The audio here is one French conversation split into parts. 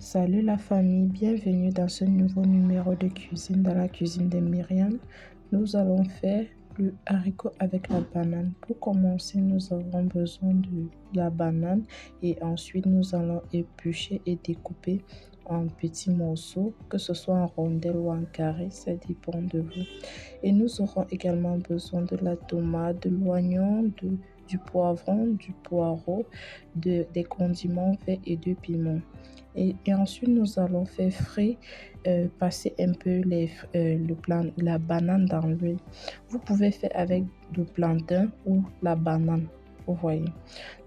Salut la famille, bienvenue dans ce nouveau numéro de cuisine dans la cuisine de Myriam. Nous allons faire le haricot avec la banane. Pour commencer, nous aurons besoin de la banane et ensuite nous allons éplucher et découper en petits morceaux, que ce soit en rondelles ou en carré, ça dépend de vous. Et nous aurons également besoin de la tomate, de l'oignon, du poivron, du poireau, des condiments verts et du piment. Et ensuite, nous allons faire frais, passer un peu la banane dans l'huile. Vous pouvez faire avec le plantain ou la banane, vous voyez.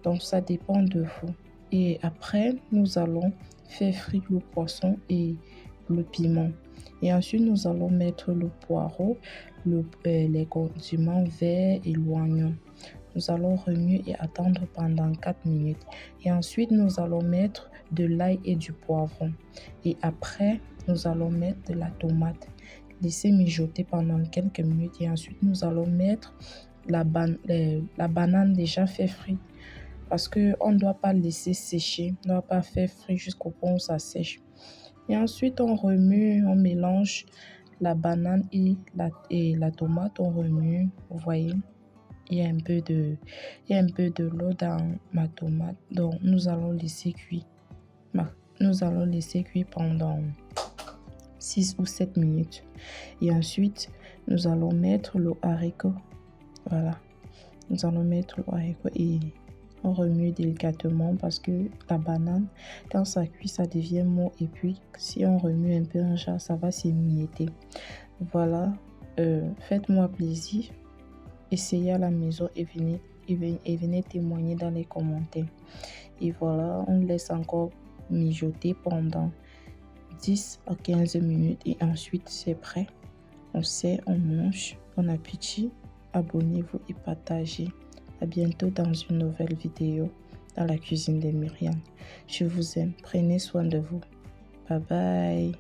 Donc, ça dépend de vous. Et après, nous allons faire frire le poisson et le piment. Et ensuite, nous allons mettre le poireau, les condiments verts et l'oignon. Nous allons remuer et attendre pendant 4 minutes. Et ensuite, nous allons mettre de l'ail et du poivron. Et après, nous allons mettre de la tomate. Laisser mijoter pendant quelques minutes. Et ensuite, nous allons mettre la banane déjà fait frite. Parce qu'on ne doit pas laisser sécher. On ne doit pas faire frire jusqu'au point où ça sèche. Et ensuite, on remue, on mélange la banane et la tomate. On remue, vous voyez. Il y a un peu de l'eau dans ma tomate. Donc, nous allons laisser cuire. Nous allons laisser cuire pendant 6 ou 7 minutes. Et ensuite, nous allons mettre le haricot. Voilà. Nous allons mettre le haricot et on remue délicatement parce que la banane, quand ça cuit, ça devient mou. Et puis, si on remue un peu en genre, ça va s'émietter. Voilà. Faites-moi plaisir. Essayez à la maison et venez témoigner dans les commentaires. Et voilà, on laisse encore mijoter pendant 10 à 15 minutes et ensuite c'est prêt. On sert, on mange. Bon appétit. Abonnez-vous et partagez. À bientôt dans une nouvelle vidéo dans la cuisine de Myriam. Je vous aime. Prenez soin de vous. Bye bye.